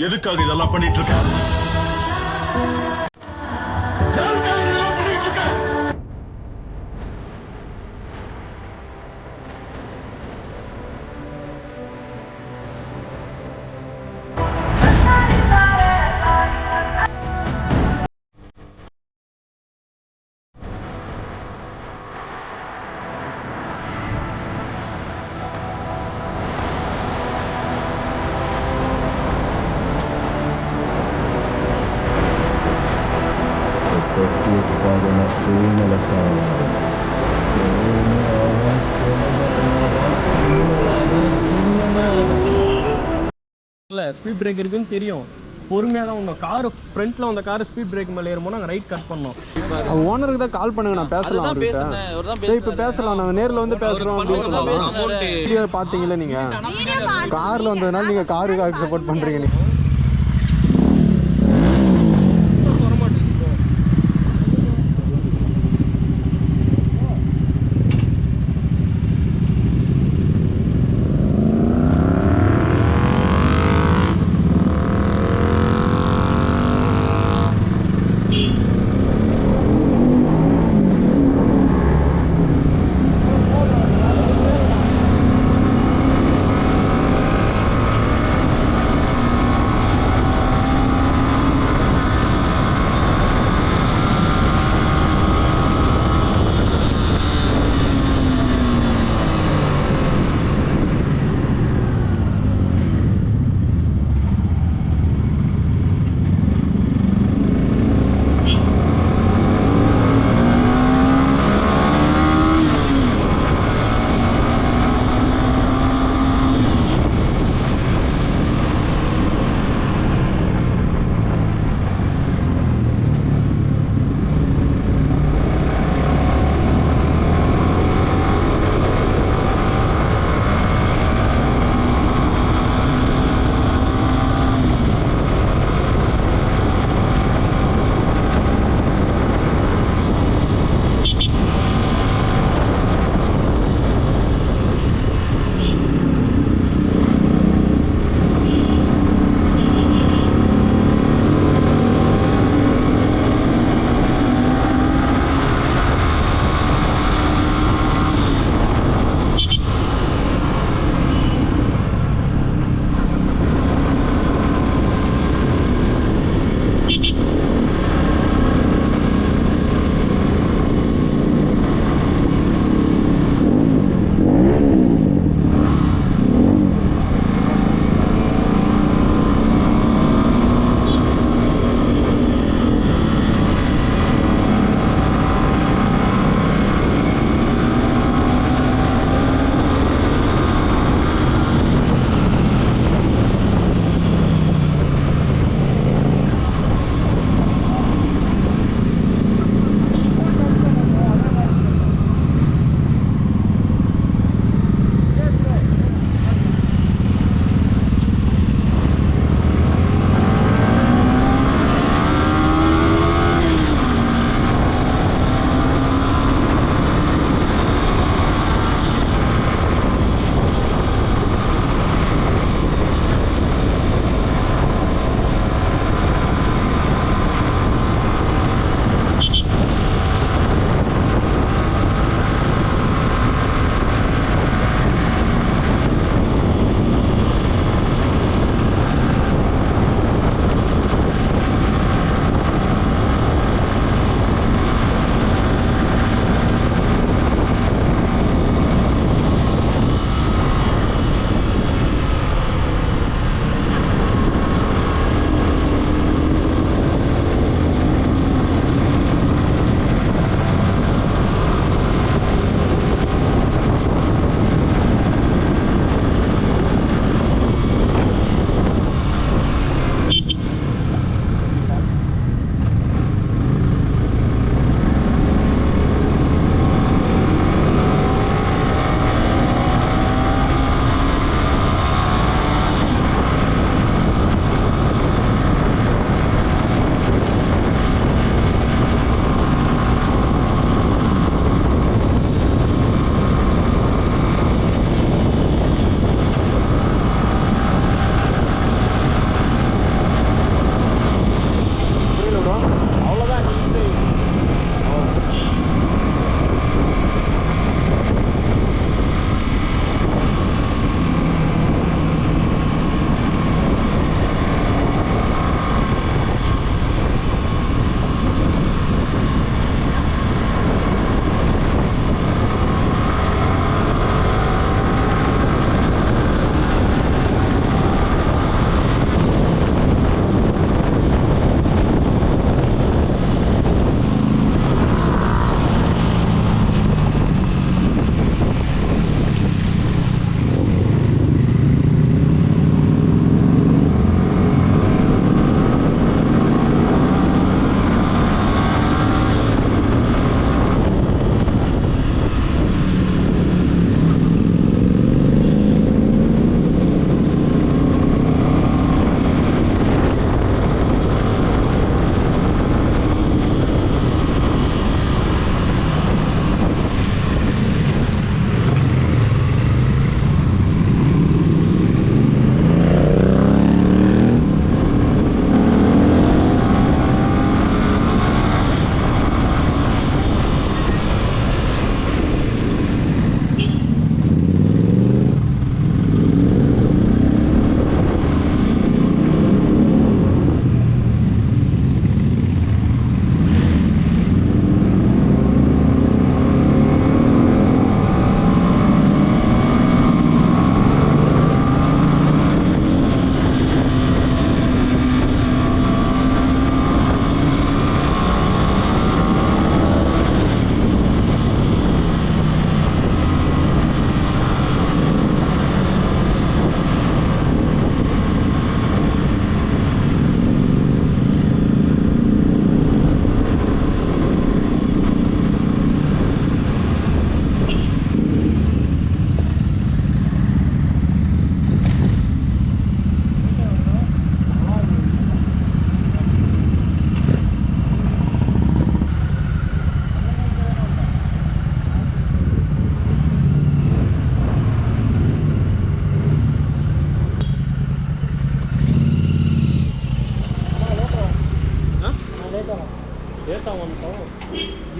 எதுக்காக இதெல்லாம் பண்ணிட்டு இருக்க? சத்தியத்துக்காக நான் சூழ்நிலைக்காக ஸ்பீட் பிரேக் இருக்குன்னு தெரியும். பொறுமையாக தான் உங்கள் கார் ஃப்ரண்ட்டில் அந்த கார் ஸ்பீட் பிரேக் மேலே ஏறும்போது நாங்கள் ரைட் கட் பண்ணோம். ஓனருக்கு தான் கால் பண்ணுங்க, நான் பேசலாம் அவர்கிட்ட. சரி இப்போ பேசலாம், நாங்கள் நேரில் வந்து பேசுகிறோம் அப்படின்னு சொல்லலாம். பார்த்தீங்களா நீங்கள் காரில் வந்ததுனால நீங்கள் காருக்கு சப்போர்ட் பண்ணுறீங்க. நீங்கள்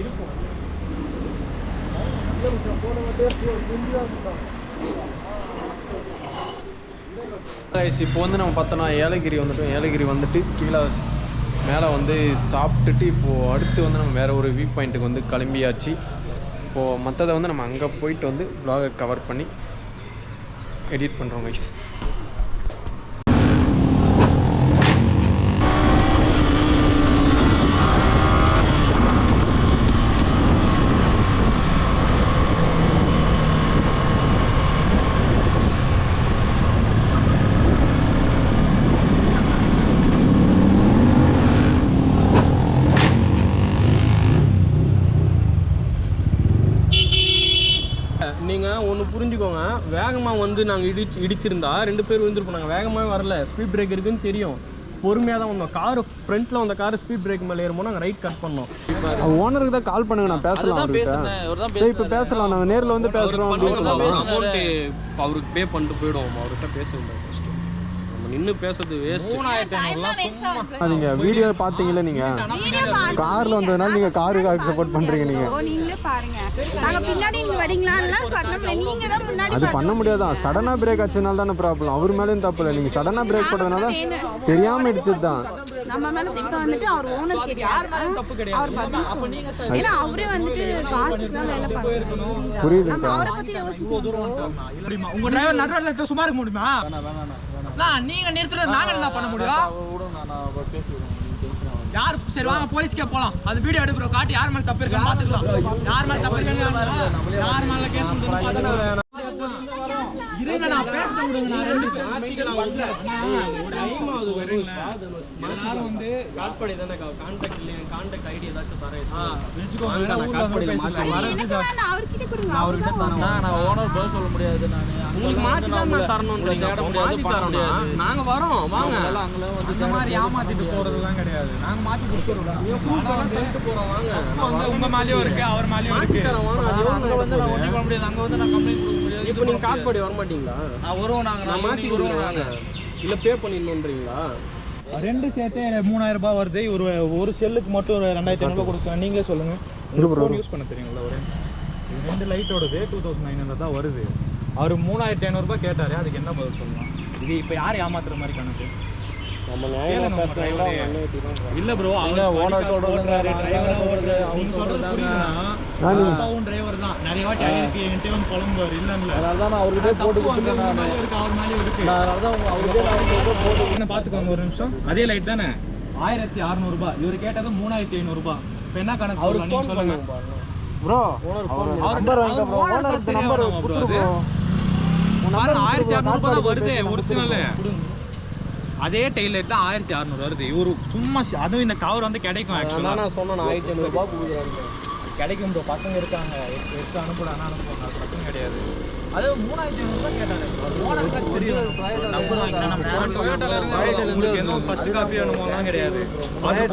இருக்கும். இப்போ வந்து நம்ம பார்த்தோன்னா ஏலகிரி வந்துட்டோம். ஏலகிரி வந்துட்டு கீழே மேலே வந்து சாப்பிட்டுட்டு இப்போது அடுத்து வந்து நம்ம வேறு ஒரு வியூ பாயிண்ட்டுக்கு வந்து கிளம்பியாச்சு. இப்போது மற்றதை வந்து நம்ம அங்கே போயிட்டு வந்து vlog-ஐ கவர் பண்ணி எடிட் பண்ணுறோம் guys. நீங்கள் ஒன்று புரிஞ்சுக்கோங்க, வேகமாக வந்து நாங்கள் இடிச்சிருந்தா 2 பேர் விழுந்துருப்போம். வேகமாகவே வரல, ஸ்பீட் பிரேக் இருக்குன்னு தெரியும், பொறுமையாக தான் வந்தோம். காரு ஃப்ரண்ட்டில் வந்த கார் ஸ்பீட் பிரேக் மேலே ஏறும்போது நாங்கள் ரைட் கட் பண்ணோம். ஓனருக்கு தான் கால் பண்ணுங்க, நான் பேசலாம். இப்போ பேசலாம், நாங்கள் நேரில் வந்து பேசுகிறோம். அமௌண்ட்டு அவருக்கு பே பண்ணிட்டு போயிடுவோம். அவர்கிட்ட பேசுவோம். ஃபஸ்ட்டு நம்ம நின்று பேசுறது வேஸ்ட். 3000 நீங்கள் வீடியோ பார்த்தீங்களா? நீங்கள் காரில் வந்ததுனால நீங்கள் காருக்கு சப்போர்ட் பண்ணுறீங்க. நீங்கள் அது பண்ண முடியாதான். சடனாக பிரேக் ஆச்சுனால தானே ப்ராப்ளம். அவர் மேலேயும் தப்பு இல்லை. நீங்கள் சடனாக பிரேக் போட்டதுனால தெரியாமல் இடிச்சது தான். நம்ம மேல இப்ப வந்துட்டு அவர் ஓனர் கேட்டார், அவர் பதில் சொன்னார். ஏன்னா அவரே வந்துட்டு காசுக்கு தான் வேலை பார்க்கணும். புரியுது நம்ம அவரை பத்தி யோசிப்போம். உங்க டிரைவர் நடுவில் சும்மா இருக்க முடியுமா? நீங்க நிறுத்தல நாங்க என்ன பண்ண முடியும்? யார் சரி வாங்க போலீஸ்க்கே போலாம். அது வீடியோ எடுக்கிறோம், காட்டி யார் மேல தப்பு இருக்குன்னு பாத்துக்கலாம். யார் மேல தப்பு இருக்குன்னு யார் மேல கேஸ் வந்து பாத்துக்கலாம். இருங்க நான் பேச விடுங்க. நான் 2 டைம் ஆகுது வரீங்களா? எல்லாரும் வந்து காட்பாடி தானே கான்டாக்ட் இல்ல, கான்டாக்ட் ஐடி ஏதாச்சும் தரேன். வெச்சுக்கோங்க, நான் காட்பாடி மாத்தி வரது அவர்கிட்ட கொடுங்க. அவர்கிட்ட தரேன். நான் ஓனர் பதில் சொல்ல முடியாது. நான் உங்களுக்கு மாத்தி தான் தரணும்ன்றீங்க. மாத்தி தரணும். நாங்க வரோம் வாங்க. அங்க வந்து இந்த மாதிரி ஏமாத்திட்டு போறதெல்லாம் கிடையாது. நாங்க மாத்தி கொடுத்துறோம். சொல்லிட்டு போறோம் வாங்க. வந்து உங்க மேலயும் இருக்கு, அவர் மேலயும் இருக்கு. அங்க வந்து நான் ஒண்ணு பண்ண முடியாது. அங்க வந்து நான் கம்ப்ளைன்ட் கொடுக்க முடியாது. இப்போ நீங்க காட்பாடி வர மாட்டீங்களா? நான் வருவோம். நான் மாத்தி வருவாங்க. இல்ல பே பண்ணிடணும்ன்றீங்களா? 2 சேர்த்து 3000 ரூபாய் வருது. ஒரு செல்லுக்கு மட்டும் 2500 ரூபாய் கொடுக்குறேன். நீங்களே சொல்லுங்க. ஃபோன் யூஸ் பண்ண தெரியுங்களா? ஒரு 2 லைட்டோடது 2900 தான் வருது. அவர் 3500 ரூபாய் கேட்டாரு. அதுக்கு என்ன பதில் சொல்லலாம்? இது இப்போ யார் ஏமாத்துற மாதிரி கணக்கு? நம்ம நியாயமா பேசுறாங்க. இல்ல ப்ரோ, அவங்க ஓனர் சொல்றாரு, டிரைவரா ஓடுது. அவங்க சொல்றது புரியுதுனா அப்பாவும் டிரைவர் தான். நிறைய வாட்டி ஆயிருக்கு என்கிட்ட வந்து புலம்புவார். இல்ல அதனால தான் நான் அவர்கிட்ட போட்டு கொடுத்தேன். நான் அவர் மேலே இருக்கு. அதனால தான் அவர்கிட்ட நான் போட்டு என்ன பாத்துக்கோங்க ஒரு நிமிஷம். அதே லைட் தானே 1600 ரூபாய். இவர் கேட்டது 3500 ரூபாய். இப்போ என்ன கணக்கு அவருக்கு ஃபோன் சொல்லுங்க ப்ரோ. அவர் நம்பர் வாங்க ப்ரோ. ஓனர் நம்பர் கொடுத்துரு ப்ரோ. 1600 ரூபாய் தான் வருது ஒரிஜினல். அதே டெய்லர் தான் 1600 வருது. இவரு சும்மா அதுவும் இந்த கவர் வந்து கிடைக்கும். ஆக்சுவலா நான் சொன்னேன் 1500 ரூபாய் கொடுக்குறாங்க. கிடைக்கும் ப்ரோ. பசங்க இருக்காங்க, எடுத்து அனுப்புறாங்க. அது பிரச்சனை கிடையாது. அது 3500 ரூபாய் கேட்டாரு. ஓனருக்கு தெரியும். நம்பர் வாங்கினா நம்ம என்ன ஃபர்ஸ்ட் காப்பி அனுப்புவாங்க கிடையாது.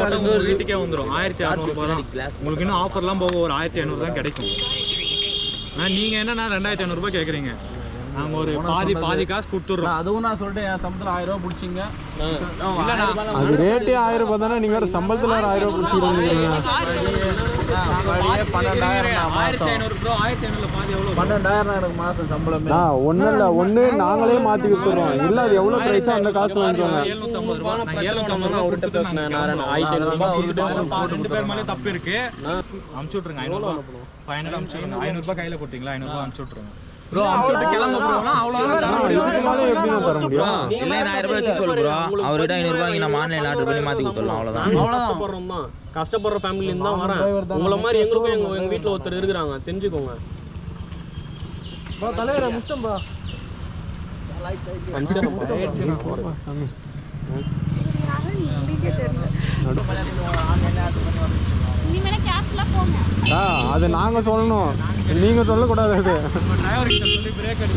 அது உங்க வீட்டுக்கே வந்துரும். 1600 ரூபாய் தான். உங்களுக்கு இன்னும் ஆஃபர்லாம் போக ஒரு 1500 தான் கிடைக்கும். நீங்க என்னன்னா 2500 ரூபாய் கேக்குறீங்க. நாங்கள் ஒரு பாதி காசு கொடுத்துட்றோம். அதுவும் நான் சொல்லிட்டேன், என் சம்பளத்தில் 1000 ரூபா பிடிச்சிங்க. அது ரேட்டே 1000 ரூபாய் தானே. நீங்கள் வேறு சம்பளத்தில் 1000 ரூபா பிடிச்சிருக்கீங்க. 1500 ப்ரோ. 1500 பாதி எவ்வளோ? 12,000 எனக்கு மாதம் சம்பளம். ஒன்றும் இல்லை, ஒன்று நாங்களே மாற்றி கொடுத்துருவோம். இல்லை அது எவ்வளோ ப்ரைஸோ அந்த காசு வாங்கிக்கோங்க. 750 ரூபா. நான் 750 அவர்கிட்ட பேசினேன். 1500 ரூபா அவர்கிட்ட 2 பேர் மேலே தப்பு இருக்கு. அனுப்பிச்சு விட்ருங்க. 500 ரூபா 500 அனுப்பிச்சு விட்ருங்க. 500 ரூபாய் கையில் கொடுத்தீங்களா? 500 ரூபா அனுப்பிச்சு விட்ருங்க ப்ரோ. அனுப்பிச்சு கிளம்ப ப்ரோனா அவ்வளோதான். தர முடியும். இல்லை 1000 ரூபாய் வச்சு சொல்லு ப்ரோ. அவர்கிட்ட 500 ரூபாய் நம்ம ஆன்லைன் ஆர்டர் பண்ணி மாற்றி கொடுத்துடலாம். அவ்வளோதான். கஷ்டப்படுற ஃபேமிலியிலேருந்து தான் வரேன். உங்களை மாதிரி எங்களுக்கும் எங்கள் வீட்டில் ஒருத்தர் இருக்கிறாங்க, தெரிஞ்சுக்கோங்க. தலைவரை முச்சம் ப்ரோ. அது நாங்கள் சொல்லணும், நீங்கள் சொல்லக்கூடாது. அது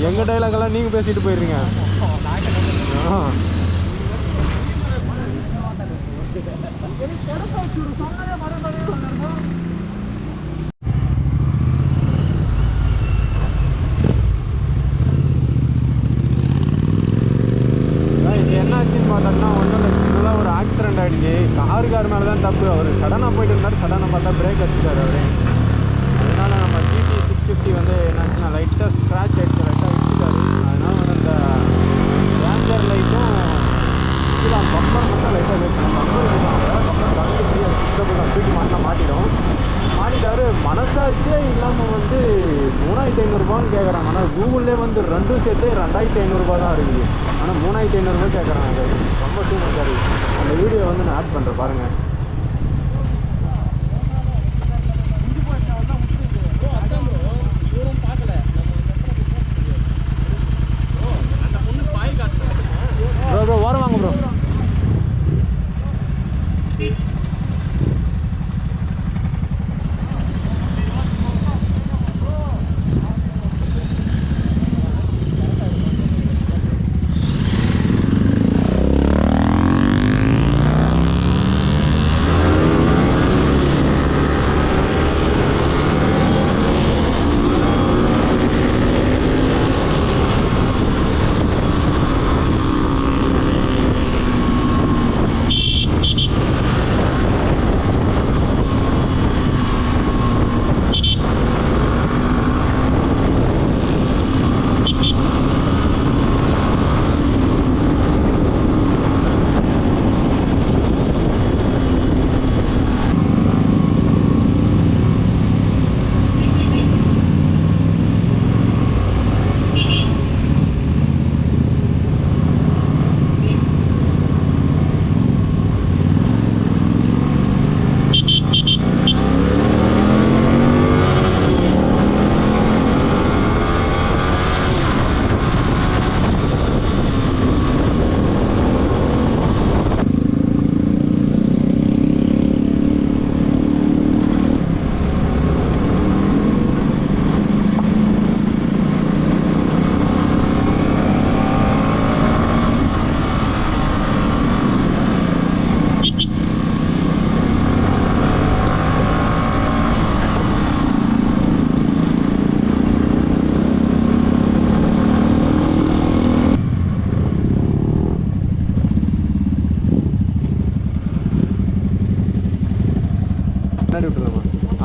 எங்கள் டைலாகெல்லாம் நீங்கள் பேசிட்டு போயிடுறீங்க. என்னாச்சுன்னு பார்த்தோம்னா ஒன்றும் இல்லை, சின்னதாக ஒரு ஆக்சிடென்ட் ஆகிடுச்சு. கார் மேலே தான் தப்பு. அவர் சடனாக போயிட்டு இருந்தார். சடனாக பார்த்தா பிரேக் அடிச்சிட்டார் அவரு. மனசாட்சியே இல்லாமல் வந்து 3500 கேட்குறாங்க. ஆனால் கூகுள்லேயே வந்து ரெண்டும் சேர்த்து 2500 தான் இருக்குது. ஆனால் 3500 கேட்குறாங்க. ரொம்ப டூ மச்சாக இருக்குது. அந்த வீடியோ வந்து நான் ஆட் பண்ணுறேன் பாருங்கள். ப்ரோ ஓரம் வாங்க ப்ரோ.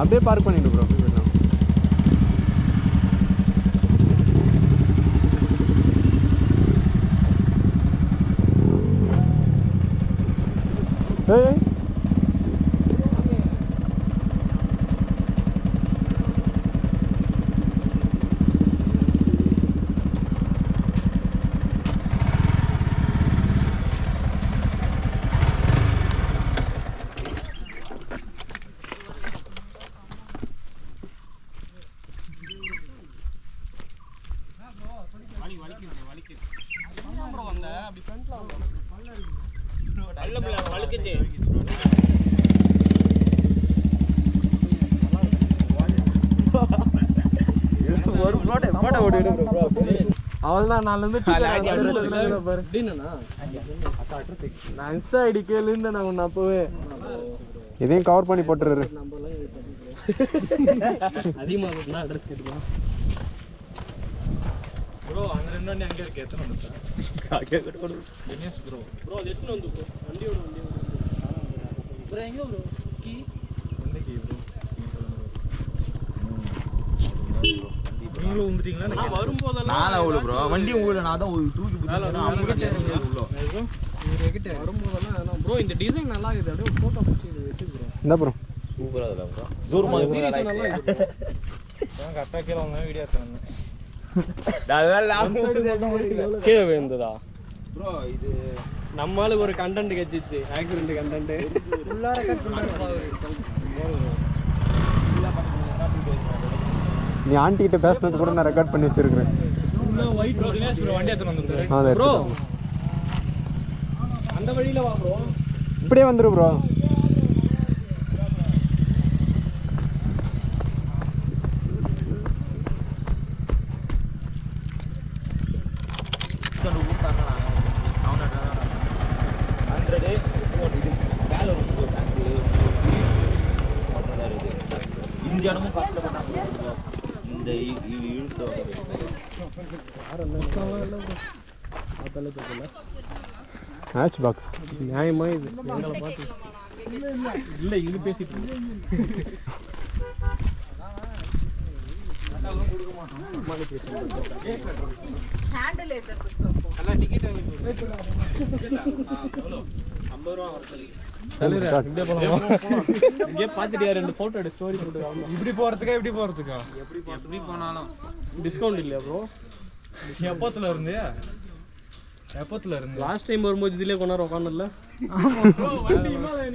அப்படியே பார்க் பண்ணிட்டு ப்ரோ. ஏய் அவள்தான் நான்லேருந்து நான் இன்ஸ்டா ஐடி கேளுன்னு நான் ஒன்று அப்போவே இதையும் கவர் பண்ணி போட்டுரு. அதிகமாக அட்ரஸ் கேட்டுக்கலாம் ப்ரோ. அந்த 2 வண்டி அங்கே இருக்கு. எத்தனை வந்து தினேஷ் ப்ரோ அது எத்தனை வந்து ப்ரோ வண்டியோட ப்ரோ எங்கே ப்ரோ கீ எந்த கீ ப்ரோ நீங்களும் வந்துட்டீங்களா? நான் வரும்போதெல்லாம் நான் அவ்வளோ ப்ரோ வண்டி உங்களுக்கு நான் தான் தூக்கி வரும்போதெல்லாம் ப்ரோ இந்த டிசைன் நல்லா இருக்குது. அப்படியே ஒரு ஃபோட்டோ பிடிச்சி வச்சு ப்ரோ. என்ன ப்ரோ சூப்பராக இல்லை ப்ரோ. தூரமாக கரெக்டாக கீழே வந்தேன் வீடியோ எடுத்தேன். கீழே விழுந்ததா ப்ரோ? இது நம்மளுக்கு ஒரு கண்டென்ட் கட்சிச்சு ஆக்சிடென்ட் கண்டென்ட் ஃபுல்லாக ரெக்கார்ட் பண்ணுறாரு. நீ ஆண்டிகிட்ட பேசுனது கூட நான் ரெக்கார்ட் பண்ணி வச்சிருக்கிறேன். வண்டி எத்தனை வந்து ப்ரோ அந்த வழியில வா ப்ரோ. இப்படியே வந்துரு ப்ரோ. இந்தியானமும் கஷ்டப்பட்டாங்க இந்த இழுத்து மேட்ச் பாக்ஸ் நியாயமா இது எங்களை பார்த்து இல்லை இங்கே பேசிட்டு ஹேண்டில் ஏதா எல்லாம் டிக்கெட் வாங்கிட்டு இப்படியே போலாமா? இங்கே பார்த்துட்டியா 2 ஃபோட்டோ எடுத்து ஸ்டோரி போட்டுருக்காங்க. இப்படி போகிறதுக்கா எப்படி போகிறதுக்கா? எப்படி போனாலும் டிஸ்கவுண்ட் இல்லையா ப்ரோ? எப்போத்துல இருந்து லாஸ்ட் டைம் வரும்போது இதுலேயே கொண்டாட உட்காந்துல.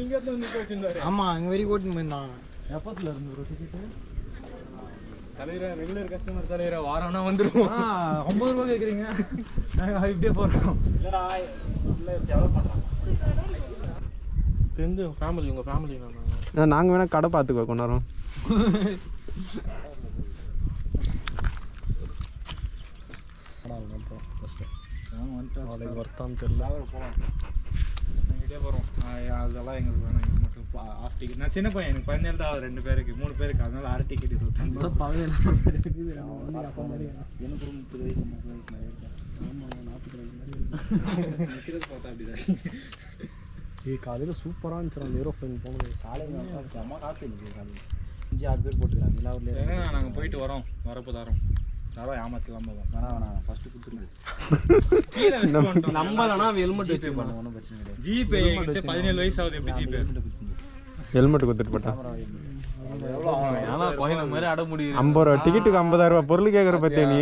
நீங்கள் வந்து வச்சிருந்தாரு. ஆமாம் அங்கே வரைக்கும் ஓட்டின்னு போயிருந்தான். எப்போத்துல இருந்து ஒரு டிக்கெட்டு தலைவரா ரெகுலர் கஸ்டமர் தலைவரா வாரம்னா வந்துடுவோம். 50 ரூபா கேட்குறீங்க, நாங்கள் இப்படியே போகிறோம். தெரிஞ்சு ஃபேமிலி உங்கள் ஃபேமிலி நாங்கள் வேணால் கடை பார்த்துக்கோ கொண்டாடுறோம். வர்த்தான்னு தெரியல. இப்படியே போகிறோம். அதெல்லாம் எங்களுக்கு வேணாம். எங்களுக்கு மட்டும் ஆஃப் டிக்கெட். நான் சின்ன பையன், எனக்கு 17 தான், 2 பேருக்கு 3 பேருக்கு, அதனால 6 டிக்கெட் 25. 17 பார்த்தா அப்படிதான். காலையில் சூப்பராக இருந்துச்சு அந்த ஏரோஃப்ளைன் போனது. செம்ம காற்று இருக்குது காலையில் 5-6 பேர் போட்டுக்கிறாங்க. எல்லா நாங்கள் போயிட்டு வரோம், வரப்போ தரோம். யாரும் ஏமாற்றலாம் போவோம். வேணாம் ஃபஸ்ட்டு கொடுத்துருங்க. நம்மளனா ஹெல்மெட் வச்சு ஒன்றும் பிரச்சனை கிடையாது. ஜிபே 17 வயசு ஆகுது, எப்படி ஜிபே? ஹெல்மெட் கொடுத்துட்டு போட்டான். ஏன்னா குழந்தை மாதிரி அட முடியும். 50 ரூபா டிக்கெட்டுக்கு 50,000 ரூபா பொருள் கேட்குற பற்றியா நீ?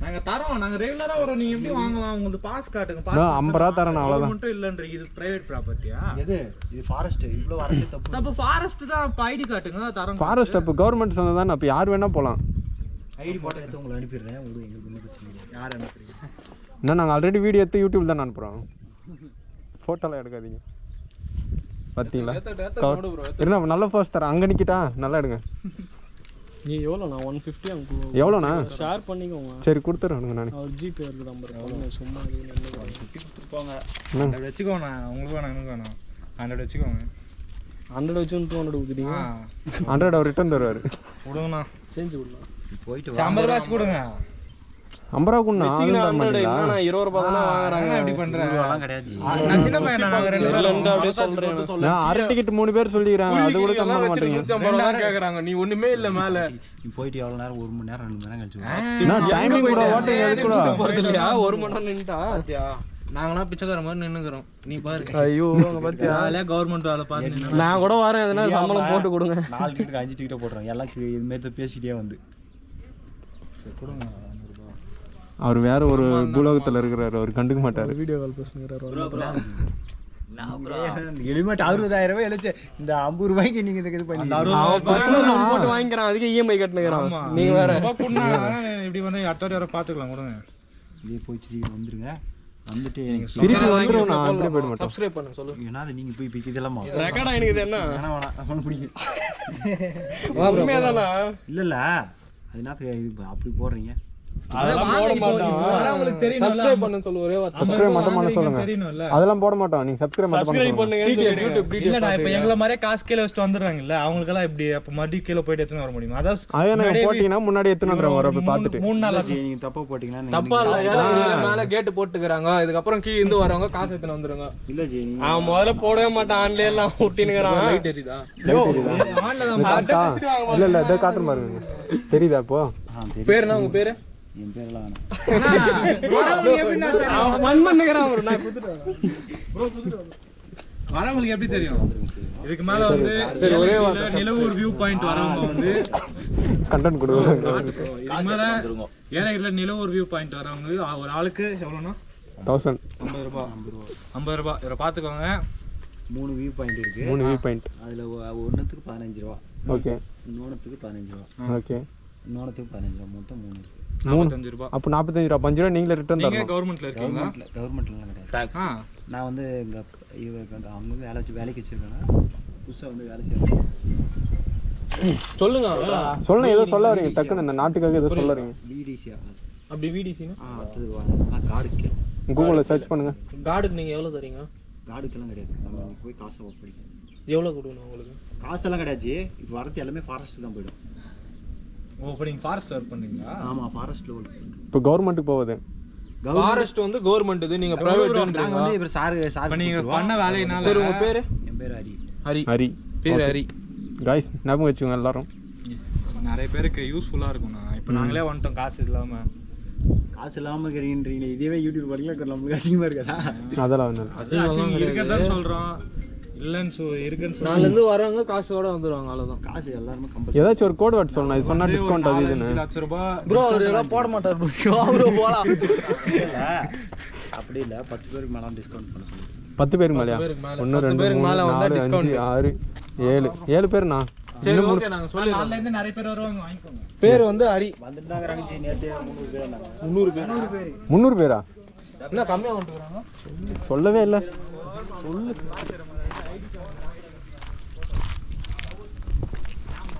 நாங்கள் தரோம், நாங்கள் ரெகுலராக வரோம். நீங்கள் எப்படி வாங்கலாம்? உங்களுக்கு பாஸ் காட்டுங்க. 50 ரூபா தரேன், அவ்வளோதான். மட்டும் இல்லைன்றீங்க. இது பிரைவேட் ப்ராப்பர்ட்டியா? எது இது ஃபாரஸ்ட் இவ்வளோ வரது தப்பு. அப்போ ஃபாரஸ்ட் தான். அப்போ ஐடி காட்டுங்க, தரோம். ஃபாரஸ்ட் அப்போ கவர்மெண்ட் சொன்னது தானே, அப்போ யார் வேணால் போகலாம். ஐடி போட்டோ எடுத்து உங்களை அனுப்பிடுறேன். எங்களுக்கு ஒன்றும் பிரச்சனை இல்லை. யார் அனுப்புறீங்க? என்ன நாங்கள் ஆல்ரெடி வீடியோ எடுத்து யூடியூப் தான் அனுப்புகிறோம். ஃபோட்டோலாம் எடுக்காதீங்க. பார்த்தீங்களா? என்ன நல்ல ஃபர்ஸ்ட் தரேன். அங்கே நிற்கிட்டா நல்லா எடுங்க. நீ எவ்வளோண்ணா? 150 அங்கே எவ்வளோண்ணா? ஷேர் பண்ணிக்கோங்க. சரி கொடுத்துறேனுங்க நான். அவர் ஜிபே இருக்குது 50 சும்மா கொடுத்துருப்பாங்க. 100 வச்சுக்கோண்ணா. உங்களுக்கு வேணாம், எனக்கு வேணாம். 100 வச்சுக்கோங்க. 100 வச்சு 200 கொடுத்துட்டீங்க. 100 அவர் ரிட்டர்ன் தருவார். கொடுங்கண்ணா. சேஞ்சு கொடுங்க. போயிட்டு 50 ரூபா வச்சு கொடுங்க. 50 ரூபா கொடுண்ணா. 20 ரூபா தானே வாங்குறாங்க. எப்படி பண்றேன்? கிடையாது. நான் சின்ன பையன், நாங்கள் 2 பேரும் அப்படியே சொல்கிறேன். நான் அரை டிக்கெட் 3 பேர் சொல்லிக்கிறாங்க, அது கூட கம்ம மாட்டீங்க. 150 ரூபா கேட்குறாங்க. நீ ஒன்றுமே இல்லை மேலே. நீ போயிட்டு எவ்வளோ நேரம்? 1 மணி நேரம் 2 மணி நேரம் கழிச்சு நான் டைமிங் கூட ஓட்டுங்க. அது கூட போகிறது இல்லையா? 1 மணி நேரம் நின்றுட்டா நாங்களாம் பிச்சைக்கார மாதிரி நின்னுக்கிறோம். நீ பாரு. ஐயோ அங்கே பார்த்தியா? கவர்மெண்ட் வேலை பார்த்து நான் கூட வரேன். எதனா சம்பளம் போட்டு கொடுங்க. 4 டிக்கெட்டுக்கு 5 டிக்கெட்டை போடுறோம். எல்லாம் இதுமாரி தான் பேசிக்கிட்டே வந்து கொடுங்க. அவர் வேற ஒரு பூலோகத்தில் இருக்கிறாரு, அவர் கண்டுக்க மாட்டார். வீடியோ கால் பேசுகிறாரு. ஹெல்மெட் 60,000 ரூபாய் எழுச்சு. இந்த 50 ரூபாய்க்கு நீங்கள் இது பண்ணி அவன் பர்சனல் லோன் போட்டு வாங்கிக்கிறான், அதுக்கு இஎம்ஐ கட்டுனுக்கிறான். நீங்க வேற இப்படி வந்து அடுத்த வர பார்த்துக்கலாம். கொடுங்க. இதே போயிட்டு வந்துருங்க. வந்துட்டு திருப்பி வந்துடும். நான் அப்படியே போயிட மாட்டேன். சப்ஸ்கிரைப் பண்ண சொல்லு. ஏன்னா அது நீங்கள் போய் இதெல்லாம் ரெக்கார்ட் ஆகினுக்குது. என்ன வேணாம் பிடிக்கும். உண்மையாதானா? இல்லை அது என்ன இது அப்படி போடுறீங்க? அதெல்லாம் போட மாட்டோம். சப்ஸ்கிரைப் பண்ண சொல்லு. ஒரே சப்ஸ்கிரைப் மட்டும் பண்ண சொல்லுங்க. அதெல்லாம் போட மாட்டோம். நீங்க சப்ஸ்கிரைப் மட்டும் பண்ணுங்க. யூடியூப் இல்லடா, இப்போ எங்களை மாதிரியே காசு கீழே வச்சுட்டு வந்துடுறாங்கல்ல, அவங்களுக்கெல்லாம் இப்படி அப்போ மறுபடியும் கீழே போயிட்டு எடுத்துன்னு வர முடியுமா? அதான் போட்டீங்கன்னா முன்னாடி எத்தனை வர போய் பார்த்துட்டு 3 நாள் நீங்கள் தப்பாக போட்டிங்கன்னா தப்பா இல்லை. மேலே கேட்டு போட்டுக்கிறாங்க. இதுக்கப்புறம் கீழே இருந்து வரவங்க காசு எடுத்துன்னு வந்துருங்க. இல்லை ஜி அவன் முதல்ல போடவே மாட்டான். ஆன்லைன் எல்லாம் ஒட்டினுக்கிறான். லைட் எரியுதா? இல்ல இல்ல இதை காட்டுற பாருங்க. தெரியுதா இப்போ? பேர் என்ன? உங்க பேரு? என் பேரெல்லாம் வரவங்களுக்கு எப்படி தெரியும்? இதுக்கு மேல வந்து நிலவூர் வியூ பாயிண்ட் வரவங்க வந்து கண்டென்ட் கொடுங்க. இதுக்கு மேல ஏழைகள்ல நிலவூர் வியூ பாயிண்ட் வரவங்க ஒரு ஆளுக்கு எவ்வளோன்னா 1000 50 ரூபா. 50 ரூபா. இவரை பார்த்துக்கோங்க. 3 வியூ பாயிண்ட் இருக்கு. 3 வியூ பாயிண்ட். அதில் ஒன்றுத்துக்கு 15 ரூபா. ஓகே. இன்னொன்றுத்துக்கு 15 ரூபா. ஓகே. இன்னொன்றுத்துக்கு 15 ரூபா. மொத்தம் 3 இருக்கு. 45 ரூபா. அப்போ 45 ரூபா. 5 ரூபா நீங்களே ரிட்டர்ன் நீங்க தரணும். கவர்மெண்ட்ல இருக்கீங்களா? கவர்மெண்ட்லாம் கிடையாது. டாக்ஸ். நான் வந்து இங்கே அவங்க வந்து வேலைக்கு வச்சிருக்காங்க. புதுசாக வந்து வேலை செய்யறாங்க. சொல்லுங்க. சொல்லுங்க. ஏதோ சொல்ல வரீங்க டக்குன்னு. இந்த நாட்டுக்காக ஏதோ சொல்ல வரீங்க. பிடிசி அப்படி விடிசினா அடுத்தது கார்டுக்கு கூகுளில் சர்ச் பண்ணுங்க. கார்டுக்கு நீங்கள் எவ்வளோ தரீங்க? கார்டுக்கெல்லாம் கிடையாது. நம்ம போய் காசை படிக்கணும். எவ்வளோ கொடுக்கணும் உங்களுக்கு? காசெல்லாம் கிடையாது. இப்போ வரது எல்லாமே ஃபாரஸ்ட்டு தான் போயிடும். ஓ, இப்போ நீங்கள் ஃபாரஸ்ட்டில் ஒர்க் பண்ணுறீங்களா? ஆமாம், ஃபாரஸ்ட்டில் ஒர்க் பண்ணுறோம். இப்போ கவர்மெண்ட்டுக்கு போகுது. ஃபாரஸ்ட் வந்து கவர்மெண்ட் இது. நீங்கள் ப்ரைவேட். நாங்கள் வந்து இப்போ சார் நீங்கள் பண்ண வேலையினால. சரி, உங்கள் பேர்? என் பேர் ஹரி. ஹரி. ஹரி. பேர் ஹரி. காய்ஸ் ஞாபகம் வச்சுக்கோங்க எல்லாரும். நிறைய பேருக்கு யூஸ்ஃபுல்லாக இருக்கும்ண்ணா. இப்போ நாங்களே வந்துட்டோம் காசு இல்லாமல். காசு இல்லாமல் இருக்கிறீங்க இதுவே யூடியூப் படிக்கல நம்மளுக்கு அசிங்கமாக இருக்காதா? அதெல்லாம் ஒன்று இருக்கதான் சொல்கிறோம் இல்லைன்னு இருக்குன்னு நாலுலேருந்து வரவங்க காசோட வந்துடுவாங்க அவ்வளோதான். காசு எல்லாருமே கம்பல்சரி. ஏதாச்சும் ஒரு கோட் வேர்ட் சொல்லணும், இது சொன்னால் டிஸ்கவுண்ட் அது இதுன்னு. ₹1,00,000 ப்ரோ அவர் எல்லாம் போட மாட்டார் ப்ரோ, அவரு போகலாம். இல்லை அப்படி இல்லை, 10 பேருக்கு மேலே டிஸ்கவுண்ட் பண்ண சொல்லுங்கள். 10 பேருக்கு மேலேயா? 1 2 3 4 5 6 7 பேருண்ணா. சரி ஓகே நாங்கள் சொல்லி நாலுலேருந்து நிறைய பேர் வருவாங்க, வாங்கிக்கோங்க. பேர் வந்து ஹரி. வந்துட்டு தாங்க ரஞ்சி நேற்று 300 பேர் இருந்தாங்க. 300 பேரா? என்ன கம்மியாக வந்துருக்காங்க? சொல்லவே இல்லை.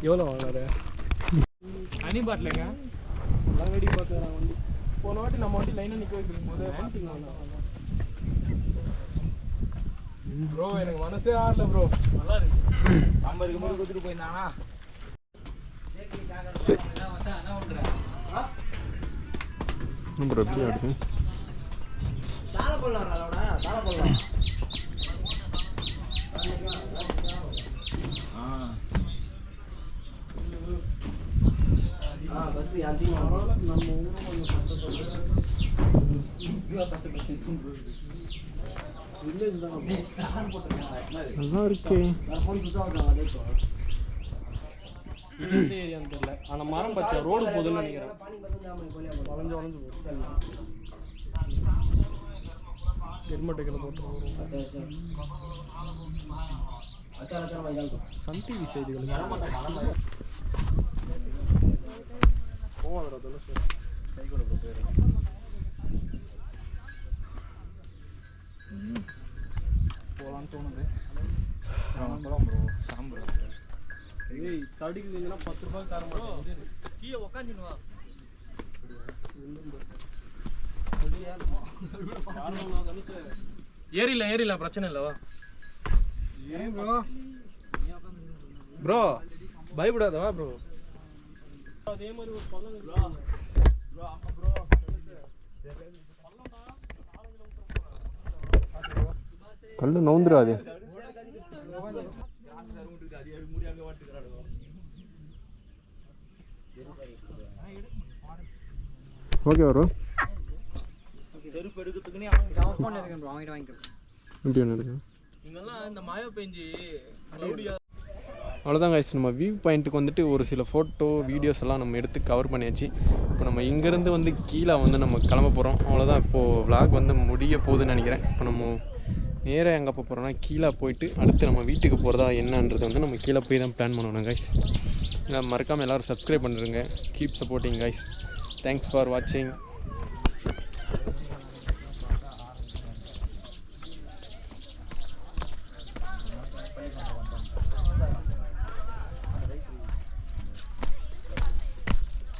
எவ்வளோ வாங்கினாரு? ஹனி பாட்டிலுங்க எல்லாம் வேடிக்கை பார்த்து வராங்க வண்டி. போன வாட்டி நம்ம வண்டி லைனாக நிற்க வைக்கும் போது ப்ரோ எனக்கு மனசே ஆடல ப்ரோ. நல்லா இருக்கு. 50 ரூபாய் கொடுத்துட்டு போயிருந்தானா ப்ரோ எப்படி ஆடுது? நல்லா இருக்கே. எந்த ஏரியான்னு தெரியல, ஆனால் மரம் பச்சை ரோடு போகுதுன்னு நினைக்கிறேன். வளைஞ்சு வளைஞ்சு போகுது. ஹெல்மெட்டுக்கில் போட்டு சன் டிவி செய்திகள் போவாதரா தனுஷ். போகலான்னு தோணுது. ஏய் தடிக்குதுன்னா 10 ரூபாய் தர மாட்டேன். கீழே உக்காந்துன்னு வா. ஏறில பிரச்சனை இல்லவா? ஏன் ப்ரோ ப்ரோ பயப்படாதவா ப்ரோ? அதே மாதிரி ஒரு பள்ளம் ப்ரோ. ஆமா ப்ரோ. கல்லு நவுந்துடாது. ஓகே வரும். செருப்பு எடுக்கிறதுக்குன்னே எப்படி ஒன்று இருக்கு? இங்கெல்லாம் இந்த மழை பெஞ்சு அவ்வளோதான் கைஸ், நம்ம வியூ பாயிண்ட்டுக்கு வந்துட்டு ஒரு சில ஃபோட்டோ வீடியோஸ் எல்லாம் நம்ம எடுத்து கவர் பண்ணியாச்சு. இப்போ நம்ம இங்கேருந்து வந்து கீழே வந்து நம்ம கிளம்ப போகிறோம். அவ்வளோதான், இப்போது vlog வந்து முடிய போகுதுன்னு நினைக்கிறேன். இப்போ நம்ம நேராக எங்கே போகிறோன்னா கீழே போயிட்டு அடுத்து நம்ம வீட்டுக்கு போகிறதா என்னன்றது வந்து நம்ம கீழே போய் தான் பிளான் பண்ணணும் கைஸ். மறக்காமல் எல்லோரும் சப்ஸ்கிரைப் பண்ணிடுங்க. Keep supporting guys. Thanks for வாட்சிங்.